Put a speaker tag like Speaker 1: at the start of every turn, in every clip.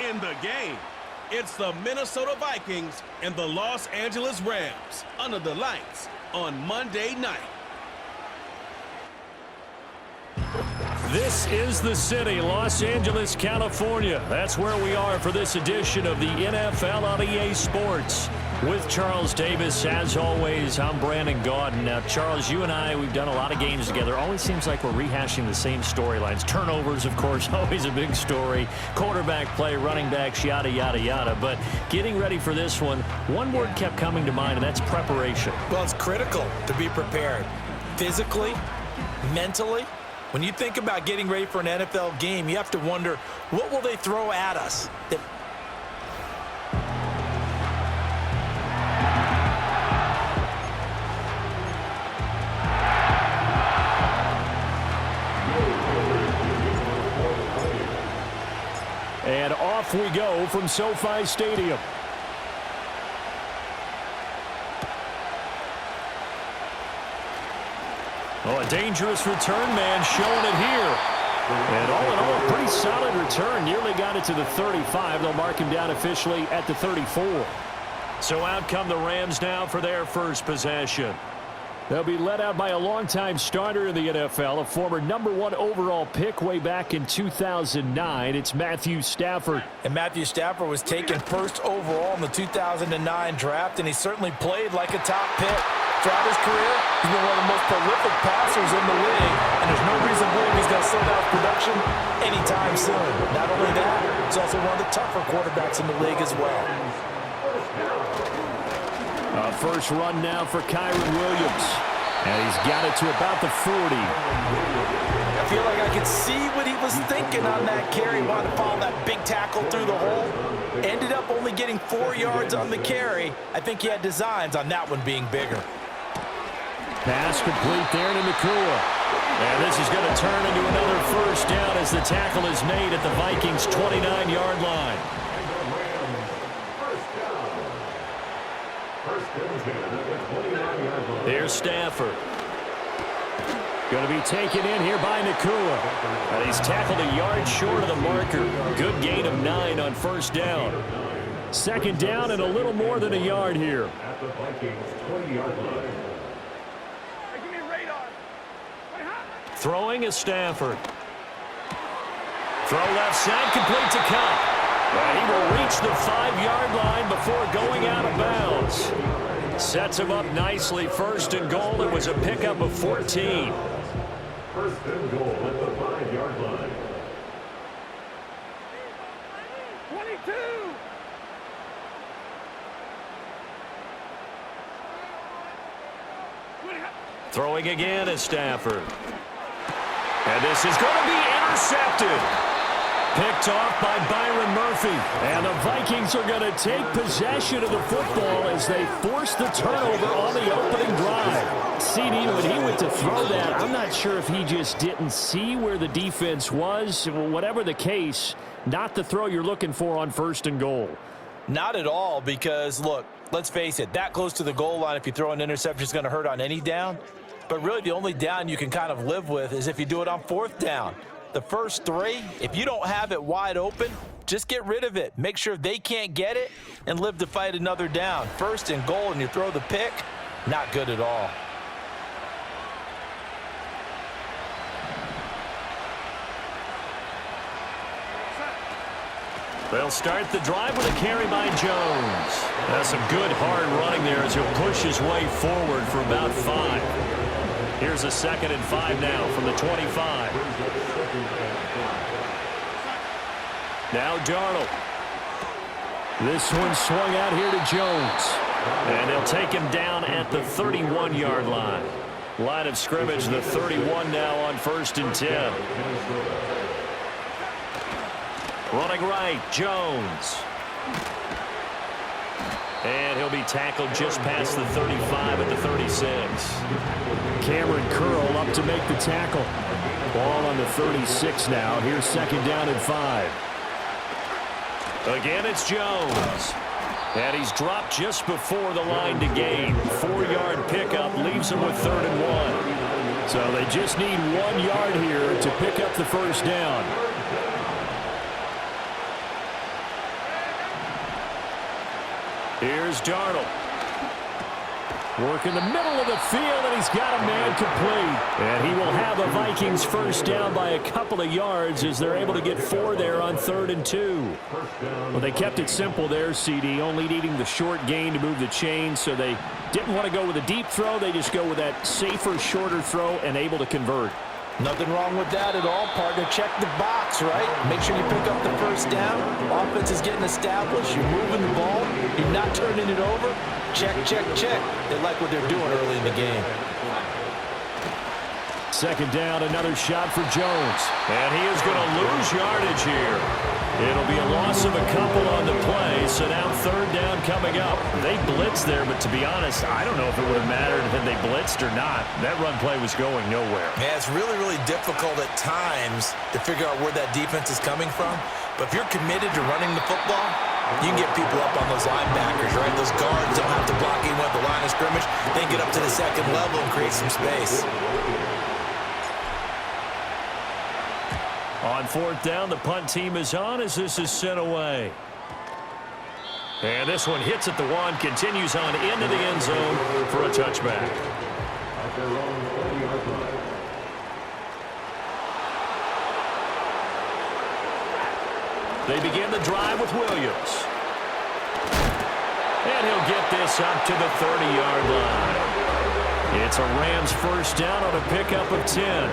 Speaker 1: in the game. It's the Minnesota Vikings and the Los Angeles Rams under the lights on Monday night.
Speaker 2: This is the city, Los Angeles, California. That's where we are for this edition of the NFL on EA Sports. With Charles Davis, as always, I'm Brandon Gaudin. Now, Charles, you and I, we've done a lot of games together. Always seems like we're rehashing the same storylines. Turnovers, of course, always a big story. Quarterback play, running backs, yada, yada, yada. But getting ready for this one word kept coming to mind, and that's preparation.
Speaker 3: Well, it's critical to be prepared. Physically, mentally. When you think about getting ready for an NFL game, you have to wonder, what will they throw at us?
Speaker 2: And off we go from SoFi Stadium. Oh, a dangerous return man showing it here. And all in all, a pretty solid return. Nearly got it to the 35. They'll mark him down officially at the 34. So out come the Rams now for their first possession. They'll be led out by a longtime starter in the NFL, a former #1 overall pick way back in 2009. It's Matthew Stafford.
Speaker 3: And Matthew Stafford was taken first overall in the 2009 draft, and he certainly played like a top pick. Throughout his career, he's been one of the most prolific passers in the league, and there's no reason to believe he's going to slow down production anytime soon. Not only that, he's also one of the tougher quarterbacks in the league as well.
Speaker 2: First run now for Kyron Williams. And he's got it to about the 40.
Speaker 3: I feel like I could see what he was thinking on that carry. Wanted to follow that big tackle through the hole. Ended up only getting 4 yards on the carry. I think he had designs on that one being bigger.
Speaker 2: Pass complete there to Nakua. And this is going to turn into another first down as the tackle is made at the Vikings' 29-yard line. Here's Stafford. Going to be taken in here by Nakua. And he's tackled a yard short of the marker. Good gain of 9 on first down. Second down and a little more than a yard here.
Speaker 4: At the Vikings' 20-yard line.
Speaker 2: Throwing is Stafford. Throw left side, complete to Cup. And he will reach the 5-yard line before going out of bounds. Sets him up nicely. First and goal. It was a pickup of 14.
Speaker 4: First and goal at the 5-yard line.
Speaker 5: 22.
Speaker 2: Throwing again is Stafford. And this is going to be intercepted. Picked off by Byron Murphy. And the Vikings are going to take possession of the football as they force the turnover on the opening drive. CD, when he went to throw that, I'm not sure if he just didn't see where the defense was. Whatever the case, not the throw you're looking for on first and goal.
Speaker 3: Not at all, because, look, let's face it, that close to the goal line, if you throw an interception, is going to hurt on any down. But really the only down you can kind of live with is if you do it on fourth down. The first 3, if you don't have it wide open, just get rid of it. Make sure they can't get it and live to fight another down. First and goal and you throw the pick, not good at all.
Speaker 2: They'll start the drive with a carry by Jones. That's some good hard running there as he'll push his way forward for about 5. Here's a 2nd and 5 now from the 25. Now Darnold. This one swung out here to Jones. And they'll take him down at the 31-yard line. Line of scrimmage, the 31 now on 1st and 10. Running right, Jones. And he'll be tackled just past the 35 at the 36. Cameron Curl up to make the tackle. Ball on the 36 now. Here's 2nd down and 5. Again, it's Jones. And he's dropped just before the line to gain. 4-yard pickup leaves him with 3rd and 1. So they just need 1 yard here to pick up the first down. Here's Darnold. Work in the middle of the field, and he's got a man complete. And he will have the Vikings first down by a couple of yards as they're able to get 4 there on 3rd and 2. Well, they kept it simple there, CD, only needing the short gain to move the chain, so they didn't want to go with a deep throw. They just go with that safer, shorter throw and able to convert.
Speaker 3: Nothing wrong with that at all, partner. Check the box, right? Make sure you pick up the first down. Offense is getting established. You're moving the ball. You're not turning it over. Check, check, check. They like what they're doing early in the game.
Speaker 2: 2nd down, another shot for Jones. And he is going to lose yardage here. It'll be a loss of a couple on the play, so now 3rd down coming up. They blitzed there, but to be honest, I don't know if it would have mattered if they blitzed or not. That run play was going nowhere.
Speaker 3: Yeah, it's really, really difficult at times to figure out where that defense is coming from. But if you're committed to running the football, you can get people up on those linebackers, right? Those guards don't have to block even at the line of scrimmage. They get up to the 2nd level and create some space.
Speaker 2: On 4th down, the punt team is on as this is sent away. And this one hits at the 1, continues on into the end zone for a touchback. They begin the drive with Williams. And he'll get this up to the 30-yard line. It's a Rams first down on a pickup of 10.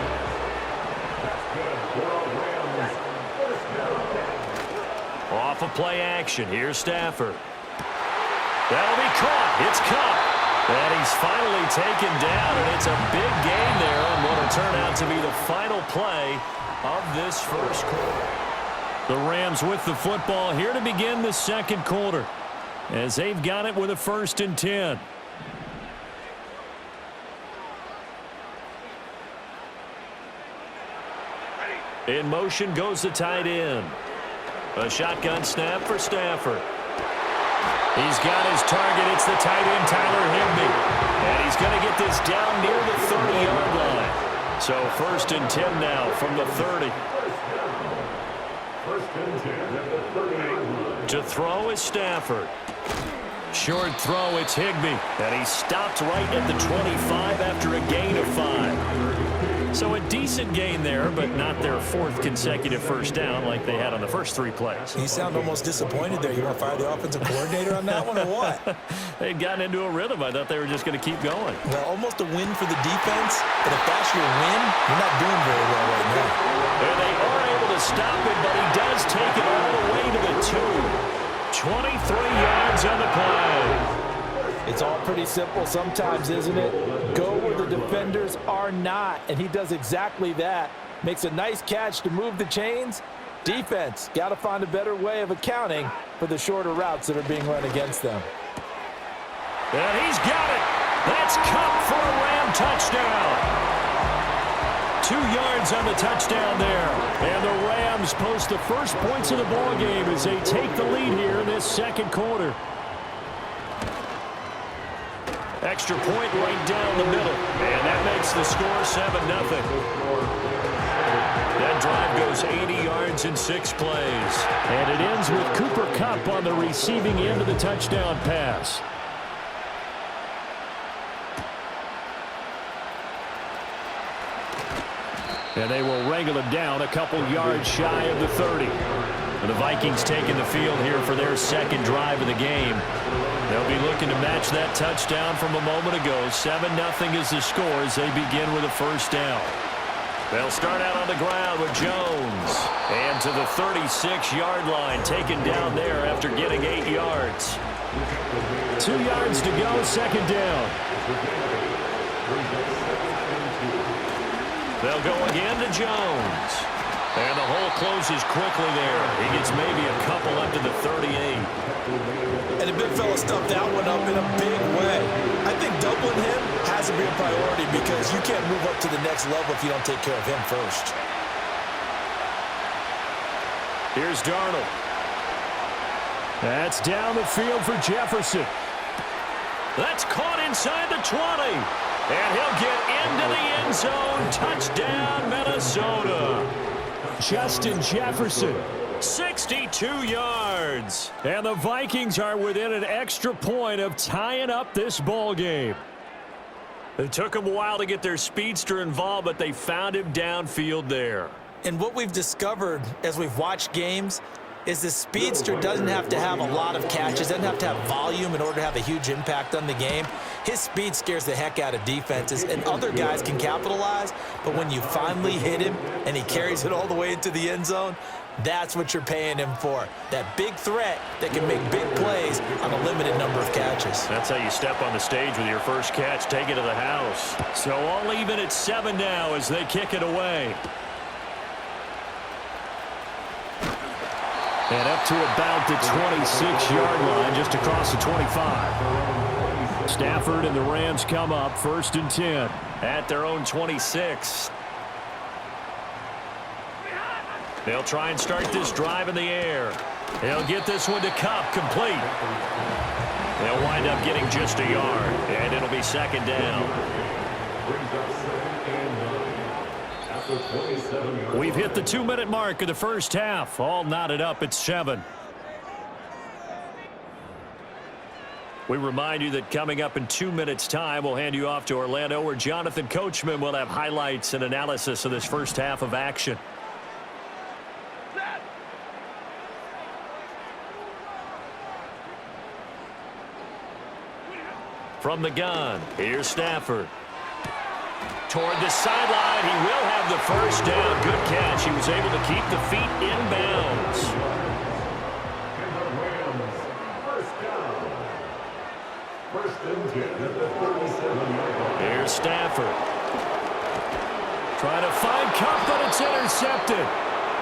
Speaker 2: Off of play action. Here's Stafford. That'll be caught. It's caught. And he's finally taken down, and it's a big gain there on what will turn out to be the final play of this first quarter. The Rams with the football here to begin the 2nd quarter as they've got it with a 1st and 10. In motion goes the tight end. A shotgun snap for Stafford. He's got his target. It's the tight end, Tyler Higbee. And he's going to get this down near the 30-yard line. So 1st and 10 now from the 30. To throw is Stafford. Short throw, it's Higbee. And he stopped right at the 25 after a gain of 5. So a decent gain there, but not their 4th consecutive first down like they had on the first 3 plays.
Speaker 3: You sound almost disappointed there. You want to fire the offensive coordinator on that one or what?
Speaker 2: They'd gotten into a rhythm. I thought they were just going to keep going.
Speaker 3: Well, almost a win for the defense, but if that's your win, you're not doing very well right now.
Speaker 2: And they are able to stop it, but he does take it all the way to the 2. 23 yards on the play.
Speaker 3: It's all pretty simple sometimes, isn't it? Go where the defenders are not, and he does exactly that. Makes a nice catch to move the chains. Defense, got to find a better way of accounting for the shorter routes that are being run against them.
Speaker 2: And he's got it. That's Cup for a Ram touchdown. 2 yards on the touchdown there. And the Rams post the first points of the ballgame as they take the lead here in this 2nd quarter. Extra point right down the middle. And that makes the score 7-0. That drive goes 80 yards in 6 plays. And it ends with Cooper Kupp on the receiving end of the touchdown pass. And they will wrangle him down a couple yards shy of the 30. And the Vikings taking the field here for their 2nd drive of the game. They'll be looking to match that touchdown from a moment ago. 7-0 is the score as they begin with a first down. They'll start out on the ground with Jones. And to the 36-yard line, taken down there after getting 8 yards. 2 yards to go, 2nd down. They'll go again to Jones. And the hole closes quickly there. He gets maybe a couple up to the 38.
Speaker 3: And the big fella stuffed that one up in a big way. I think doubling him has to be a priority because you can't move up to the next level if you don't take care of him first.
Speaker 2: Here's Darnold. That's down the field for Jefferson. That's caught inside the 20. And he'll get into the end zone. Touchdown, Minnesota. Justin Jefferson 62 yards. And the Vikings are within an extra point of tying up this ball game. It took them a while to get their speedster involved, but they found him downfield there.
Speaker 3: And what we've discovered as we've watched games is the speedster doesn't have to have a lot of catches, doesn't have to have volume in order to have a huge impact on the game. His speed scares the heck out of defenses, and other guys can capitalize, but when you finally hit him and he carries it all the way into the end zone, that's what you're paying him for. That big threat that can make big plays on a limited number of catches.
Speaker 2: That's how you step on the stage with your first catch, take it to the house. So all even at 7 now as they kick it away. And up to about the 26-yard line, just across the 25. Stafford and the Rams come up 1st and 10 at their own 26. They'll try and start this drive in the air. They'll get this one to Kupp, complete. They'll wind up getting just a yard, and it'll be 2nd down. We've hit the 2-minute mark of the first half. All knotted up at 7. We remind you that coming up in 2 minutes' time, we'll hand you off to Orlando, where Jonathan Coachman will have highlights and analysis of this first half of action. From the gun, here's Stafford. Toward the sideline, he will have the first down. Good catch. He was able to keep the feet in bounds. Here's Stafford. Trying to find Kupp, but it's intercepted.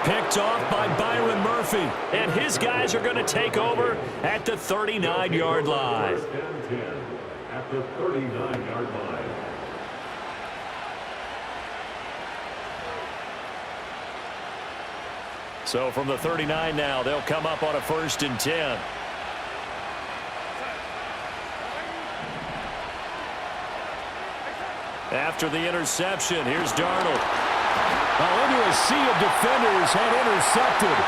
Speaker 2: Picked off by Byron Murphy. And his guys are going to take over at the 39-yard line.
Speaker 4: At the 39-yard line.
Speaker 2: So from the 39 now, they'll come up on a 1st and 10. After the interception, here's Darnold. Now into a sea of defenders and intercepted.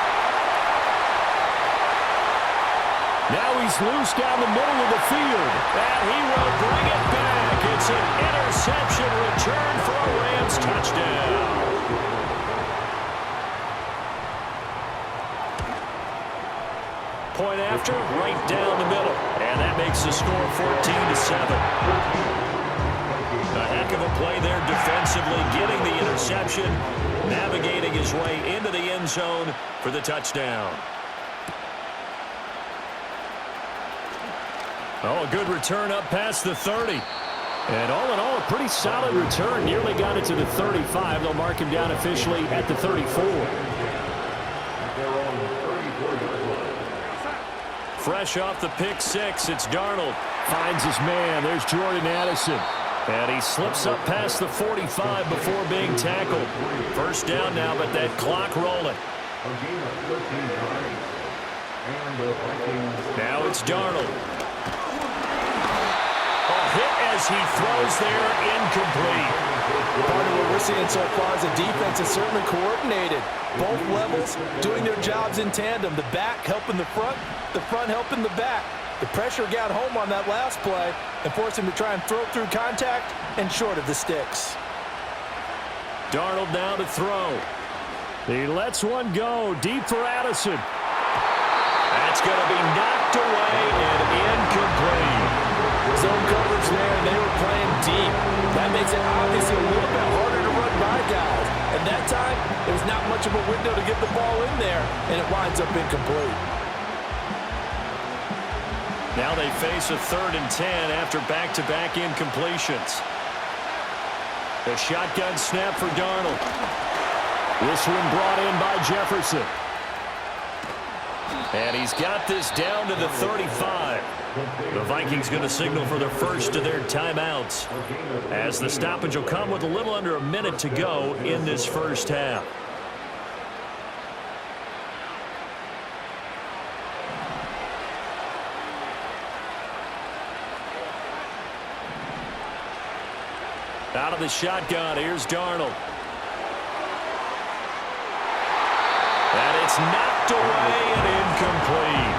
Speaker 2: Now he's loose down the middle of the field. And he will bring it back. It's an interception return for a Rams touchdown. Point after, right down the middle. And that makes the score 14-7. A heck of a play there defensively, getting the interception, navigating his way into the end zone for the touchdown. Oh, a good return up past the 30. And all in all, a pretty solid return. Nearly got it to the 35. They'll mark him down officially at the 34. Fresh off the pick six, it's Darnold. Finds his man. There's Jordan Addison. And he slips up past the 45 before being tackled. First down now, but that clock rolling. Now it's Darnold. A hit as he throws there, incomplete.
Speaker 3: Part of what we're seeing so far is the defense is certainly coordinated. Both levels doing their jobs in tandem. The back helping the front helping the back. The pressure got home on that last play and forced him to try and throw through contact and short of the sticks.
Speaker 2: Darnold now to throw. He lets one go deep for Addison. That's going to be knocked away and incomplete.
Speaker 3: Zone coverage there, and they were playing deep. That makes it obviously a little bit harder to run by guys. And that time, there was not much of a window to get the ball in there, and it winds up incomplete.
Speaker 2: Now they face a 3rd and 10 after back-to-back incompletions. The shotgun snap for Darnold. This one brought in by Jefferson. And he's got this down to the 35. The Vikings going to signal for the first of their timeouts, as the stoppage will come with a little under a minute to go in this first half. Out of the shotgun, here's Darnold. That it's knocked away and incomplete.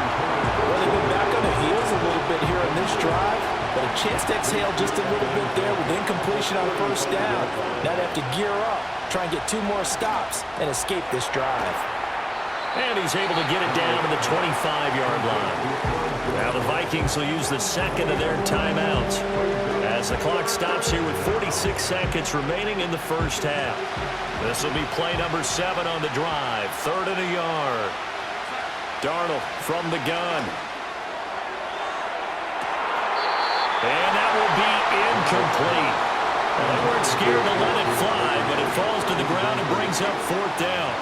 Speaker 3: Well, they've been back on the heels a little bit here in this drive, but a chance to exhale just a little bit there with incompletion on first down. Now they have to gear up, try and get 2 more stops, and escape this drive.
Speaker 2: And he's able to get it down to the 25-yard line. Now the Vikings will use the second of their timeouts as the clock stops here with 46 seconds remaining in the first half. This will be play number 7 on the drive. 3rd and a yard. Darnold from the gun. And that will be incomplete. Well, they weren't scared to let it fly, but it falls to the ground and brings up 4th down.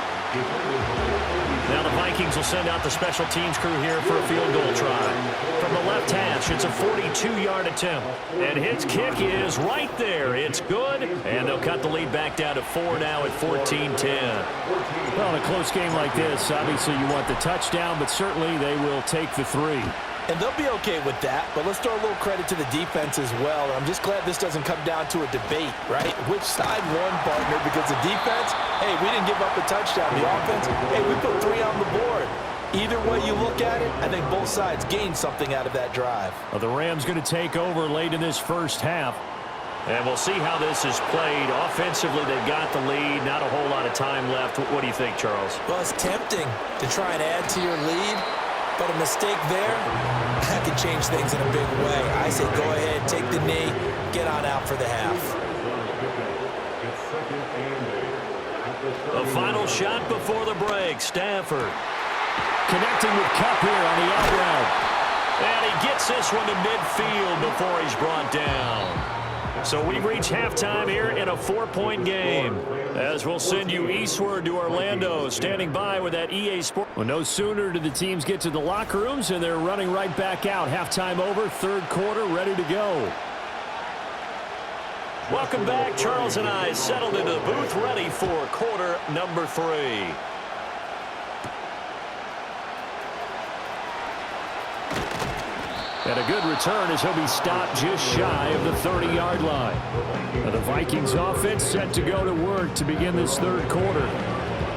Speaker 2: Now the Vikings will send out the special teams crew here for a field goal try. From the left hash, it's a 42-yard attempt. And his kick is right there. It's good, and they'll cut the lead back down to 4 now at 14-10.
Speaker 6: Well, in a close game like this, obviously you want the touchdown, but certainly they will take the 3.
Speaker 3: And they'll be okay with that, but let's throw a little credit to the defense as well. I'm just glad this doesn't come down to a debate, right? Which side won, partner? Because the defense, hey, we didn't give up a touchdown. The offense, hey, we put 3 on the board. Either way you look at it, I think both sides gained something out of that drive.
Speaker 6: Well, the Rams going to take over late in this first half.
Speaker 2: And we'll see how this is played. Offensively, they've got the lead. Not a whole lot of time left. What do you think, Charles?
Speaker 3: Well, it's tempting to try and add to your lead. But a mistake there, that could change things in a big way. I say go ahead, take the knee, get on out for the half.
Speaker 2: The final shot before the break. Stafford
Speaker 6: Connecting with Kupp here on the out route.
Speaker 2: And he gets this one to midfield before he's brought down. So we reach halftime here in a 4-point game. As we'll send you eastward to Orlando, standing by with that EA Sport.
Speaker 6: Well, no sooner do the teams get to the locker rooms, and they're running right back out. Halftime over, 3rd quarter, ready to go.
Speaker 2: Welcome back. Charles and I settled into the booth, ready for quarter number 3.
Speaker 6: And a good return as he'll be stopped just shy of the 30-yard line. Now the Vikings offense set to go to work to begin this 3rd quarter.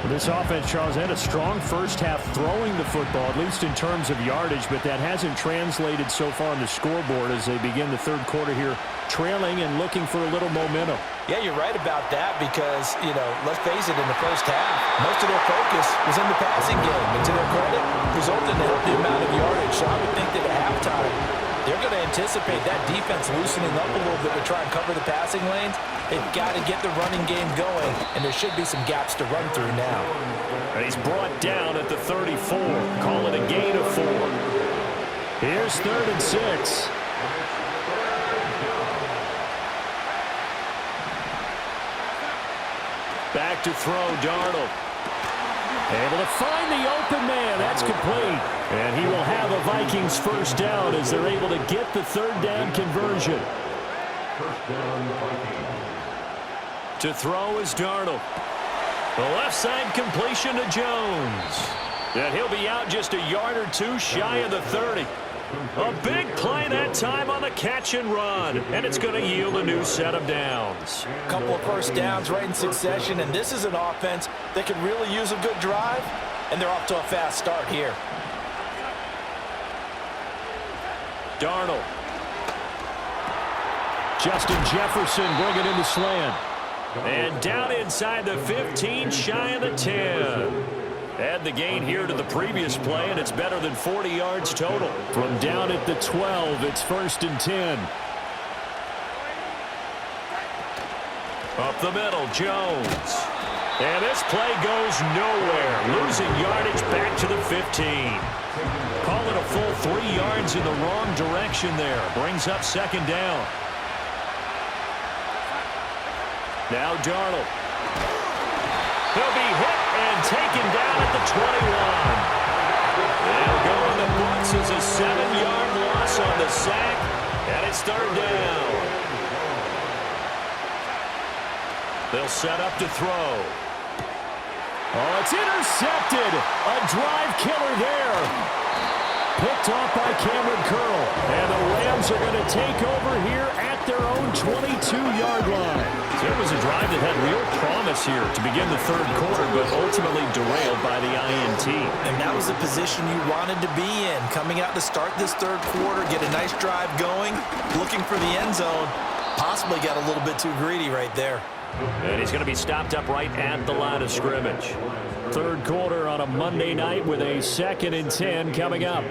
Speaker 6: This offense, Charles, had a strong first half throwing the football, at least in terms of yardage, but that hasn't translated so far on the scoreboard as they begin the 3rd quarter here, trailing and looking for a little momentum.
Speaker 3: Yeah, you're right about that because, you know, let's face it, in the first half, most of their focus was in the passing game. And to their credit, resulted in a healthy amount of yardage. So I would think that at halftime, they're going to anticipate that defense loosening up a little bit to try and cover the passing lanes. They've got to get the running game going, and there should be some gaps to run through now.
Speaker 2: And he's brought down at the 34. Call it a gain of 4.
Speaker 6: Here's 3rd and 6.
Speaker 2: Back to throw, Darnold.
Speaker 6: Able to find the open man. That's complete. And he will have a Vikings first down as they're able to get the 3rd down conversion.
Speaker 4: First down, Vikings.
Speaker 2: To throw is Darnold. The left side completion to Jones. And he'll be out just a yard or 2 shy of the 30. A big play that time on the catch and run. And it's going to yield a new set of downs.
Speaker 3: A couple of first downs right in succession, and this is an offense that could really use a good drive, and they're off to a fast start here.
Speaker 2: Darnold.
Speaker 6: Justin Jefferson bringing in the slant.
Speaker 2: And down inside the 15, shy of the 10. Add the gain here to the previous play, and it's better than 40 yards total.
Speaker 6: From down at the 12, it's 1st and 10.
Speaker 2: Up the middle, Jones. And this play goes nowhere. Losing yardage back to the 15. Call it a full 3 yards in the wrong direction there. Brings up 2nd down. Now Darnold. He'll be hit and taken down at the 21. They'll go on the books as a 7-yard loss on the sack, and it's 3rd down. They'll set up to throw.
Speaker 6: Oh, it's intercepted. A drive killer there. Picked off by Cameron Curl. And the Rams Rams are going to take over here at their own 22-yard line.
Speaker 2: So it was a drive that had real promise here to begin the third quarter, but ultimately derailed by the INT.
Speaker 3: And that was the position you wanted to be in. Coming out to start this third quarter, get a nice drive going, looking for the end zone. Possibly got a little bit too greedy right there.
Speaker 2: And he's going to be stopped up right at the line of scrimmage.
Speaker 6: Third quarter on a Monday night with a 2nd and 10 coming up.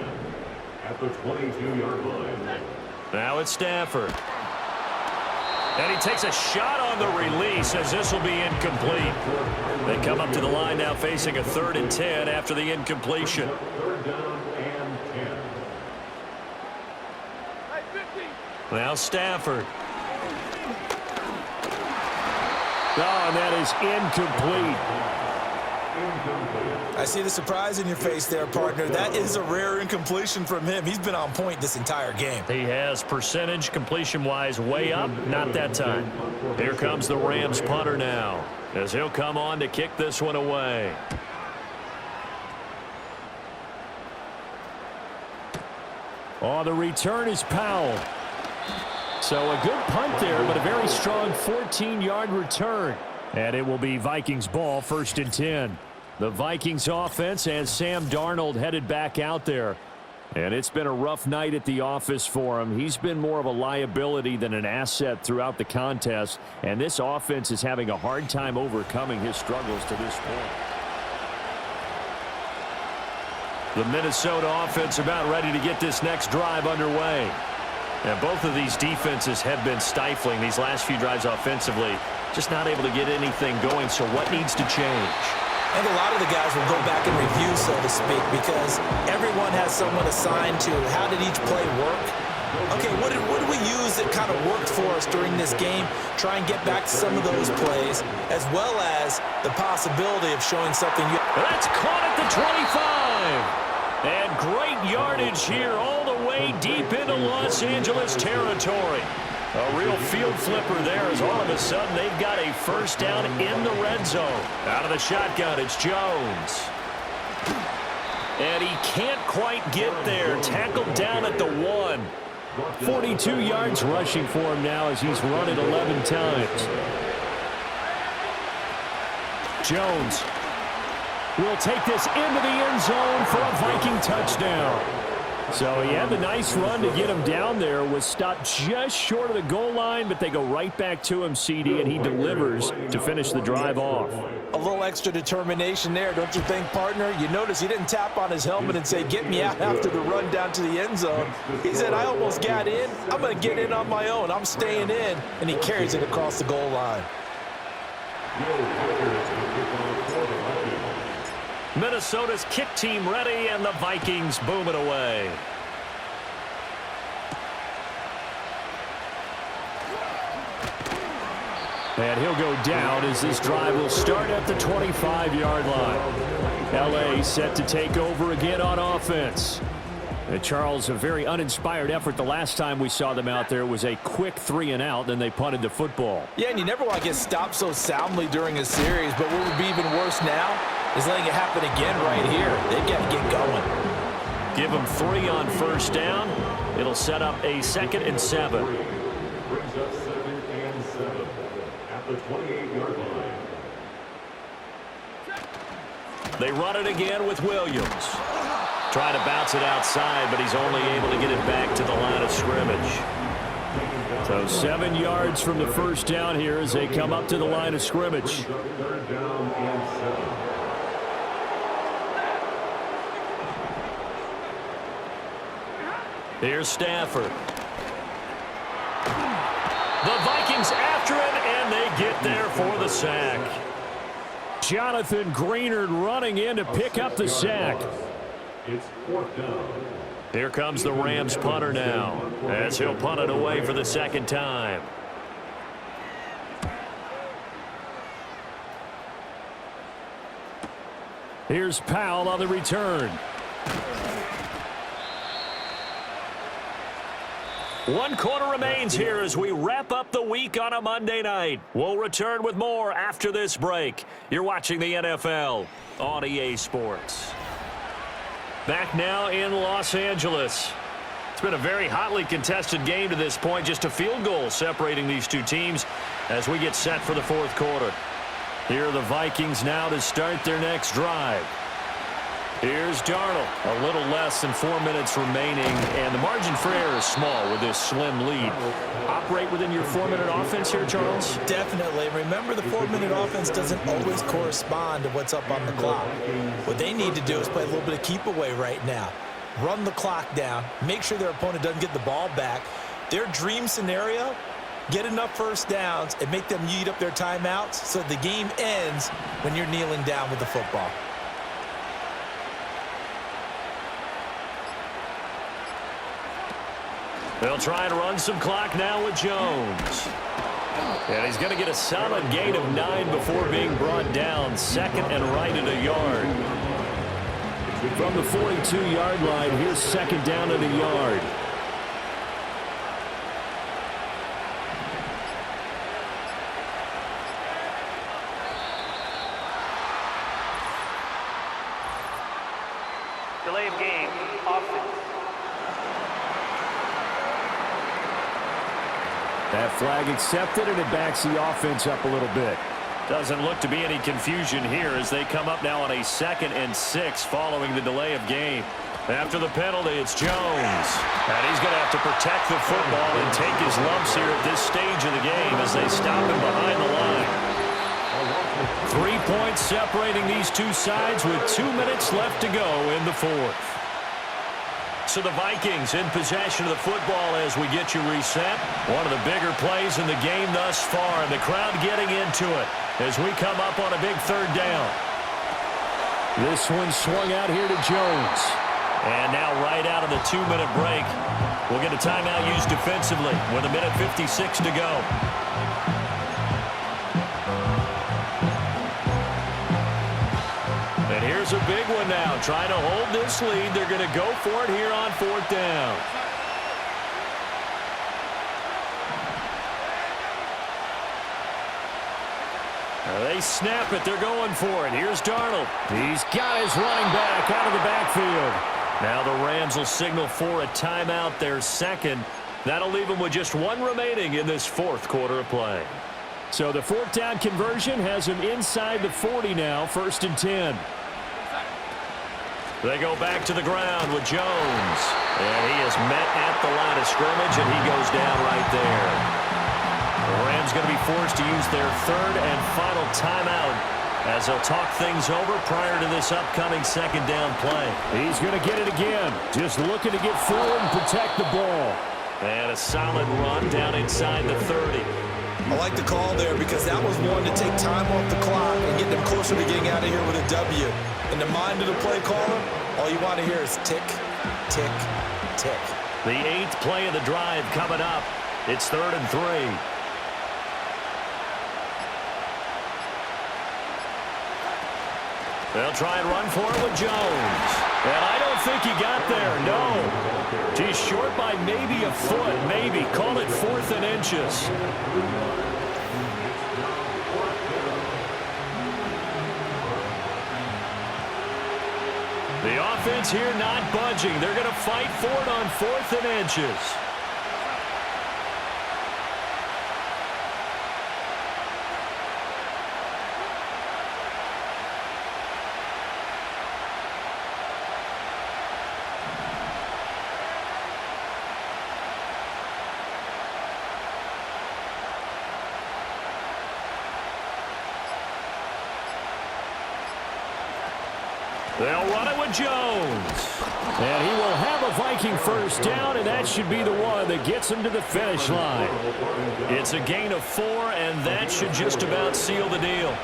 Speaker 4: At the 22-yard line.
Speaker 2: Now it's Stafford. And he takes a shot on the release as this will be incomplete. They come up to the line now facing a 3rd and 10 after the incompletion.
Speaker 4: Third down and 10.
Speaker 2: Now Stafford.
Speaker 6: Oh, and that is incomplete.
Speaker 3: I see the surprise in your face there, partner. That is a rare incompletion from him. He's been on point this entire game.
Speaker 2: He has percentage completion-wise way up. Not that time. Here comes the Rams punter now as he'll come on to kick this one away.
Speaker 6: Oh, the return is Powell. So a good punt there, but a very strong 14-yard return. And it will be Vikings ball, 1st and 10. The Vikings offense has Sam Darnold headed back out there. And it's been a rough night at the office for him. He's been more of a liability than an asset throughout the contest. And this offense is having a hard time overcoming his struggles to this point. The Minnesota offense about ready to get this next drive underway. And both of these defenses have been stifling these last few drives offensively. Just not able to get anything going, so what needs to change?
Speaker 3: I think a lot of the guys will go back and review, so to speak, because everyone has someone assigned to how did each play work. Okay, what did we use that kind of worked for us during this game? Try and get back to some of those plays, as well as the possibility of showing something.
Speaker 2: That's caught at the 25. And great yardage here all the way deep into Los Angeles territory. A real field flipper there as all of a sudden they've got a first down in the red zone. Out of the shotgun, it's Jones. And he can't quite get there. Tackled down at the 1.
Speaker 6: 42 yards rushing for him now as he's run it 11 times. Jones will take this into the end zone for a Viking touchdown. So he had the nice run to get him down there, was stopped just short of the goal line, but they go right back to him, CD, and he delivers to finish the drive off.
Speaker 3: A little extra determination there, don't you think, partner? You notice he didn't tap on his helmet and say, get me out after the run down to the end zone. He said, I almost got in. I'm going to get in on my own. I'm staying in. And he carries it across the goal line.
Speaker 2: Minnesota's kick team ready, and the Vikings boom it away.
Speaker 6: And he'll go down as this drive will start at the 25-yard line. L.A. set to take over again on offense. And Charles, a very uninspired effort the last time we saw them out there was a quick 3-and-out, then they punted the football.
Speaker 3: Yeah, and you never want to get stopped so soundly during a series, but what would be even worse now is letting it happen again right here. They've got to get going.
Speaker 2: Give them 3 on first down. It'll set up a 2nd and 7.
Speaker 4: Brings up 2nd and 7 at the 28-yard line.
Speaker 2: They run it again with Williams. Trying to bounce it outside, but he's only able to get it back to the line of scrimmage.
Speaker 6: So 7 yards from the first down here as they come up to the line of scrimmage.
Speaker 4: 3rd down and 7.
Speaker 2: Here's Stafford. The Vikings after him, and they get there for the sack.
Speaker 6: Jonathan Greenard running in to pick up the sack.
Speaker 4: It's 4th down.
Speaker 2: Here comes the Rams punter now, as he'll punt it away for the 2nd time.
Speaker 6: Here's Powell on the return.
Speaker 2: 1 quarter remains here as we wrap up the week on a Monday night. We'll return with more after this break. You're watching the NFL on EA Sports. Back now in Los Angeles. It's been a very hotly contested game to this point. Just a field goal separating these two teams as we get set for the fourth quarter. Here are the Vikings now to start their next drive. Here's Darnold. A little less than 4 minutes remaining, and the margin for error is small with this slim lead. Operate within your 4-minute offense here, Charles?
Speaker 3: Definitely. Remember, the 4-minute offense doesn't always correspond to what's up on the clock. What they need to do is play a little bit of keep away right now. Run the clock down. Make sure their opponent doesn't get the ball back. Their dream scenario, get enough first downs and make them eat up their timeouts so the game ends when you're kneeling down with the football.
Speaker 2: They'll try and run some clock now with Jones. And he's going to get a solid gain of 9 before being brought down. Second and right at a yard.
Speaker 6: From the 42-yard line, here's second down at a yard.
Speaker 7: Delay of game, offense.
Speaker 6: That flag accepted, and it backs the offense up a little bit.
Speaker 2: Doesn't look to be any confusion here as they come up now on a 2nd and 6 following the delay of game. After the penalty, it's Jones. And he's going to have to protect the football and take his lumps here at this stage of the game as they stop him behind the line. 3 points separating these two sides with 2 minutes left to go in the fourth. So the Vikings in possession of the football as we get you reset. One of the bigger plays in the game thus far, and the crowd getting into it as we come up on a big 3rd down.
Speaker 6: This one swung out here to Jones.
Speaker 2: And now right out of the 2-minute break, we'll get a timeout used defensively with 1:56 to go. And here's a big one now. Trying to hold this lead. They're going to go for it here on 4th down. They snap it. They're going for it. Here's Darnold.
Speaker 6: He's got his running back out of the backfield.
Speaker 2: Now the Rams will signal for a timeout, their second. That'll leave them with just 1 remaining in this 4th quarter of play.
Speaker 6: So the 4th down conversion has him inside the 40 now, 1st and 10.
Speaker 2: They go back to the ground with Jones. And he is met at the line of scrimmage, and he goes down right there. The Rams going to be forced to use their 3rd and final timeout as they'll talk things over prior to this upcoming 2nd down play.
Speaker 6: He's going to get it again. Just looking to get forward and protect the ball.
Speaker 2: And a solid run down inside the 30.
Speaker 3: I like the call there because that was one to take time off the clock and get them closer to getting out of here with a W. In the mind of the play caller, all you want to hear is tick, tick, tick.
Speaker 2: The 8th play of the drive coming up. It's 3rd and 3. They'll try and run for it with Jones. And I don't think he got there, no. He's short by maybe a foot, maybe. Call it 4th and inches. The offense here not budging. They're going to fight for it on 4th and inches. They'll run it with Jones.
Speaker 6: And he will have a Viking 1st down, and that should be the one that gets him to the finish line.
Speaker 2: It's a gain of 4, and that should just about seal the deal.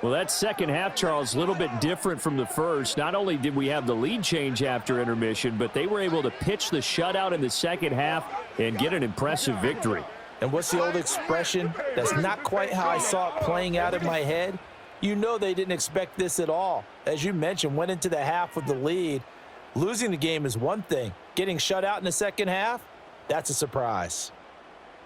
Speaker 6: Well, that second half, Charles, a little bit different from the first. Not only did we have the lead change after intermission, but they were able to pitch the shutout in the second half and get an impressive victory.
Speaker 3: And what's the old expression? That's not quite how I saw it playing out in my head. You know they didn't expect this at all. As you mentioned, went into the half with the lead. Losing the game is one thing. Getting shut out in the second half, that's a surprise.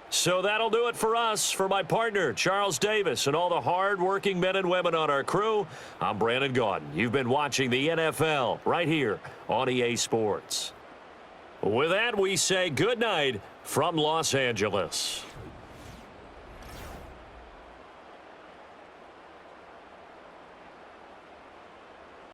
Speaker 2: So that'll do it for us. For my partner, Charles Davis, and all the hard-working men and women on our crew, I'm Brandon Gaudin. You've been watching the NFL right here on EA Sports. With that, we say good night from Los Angeles.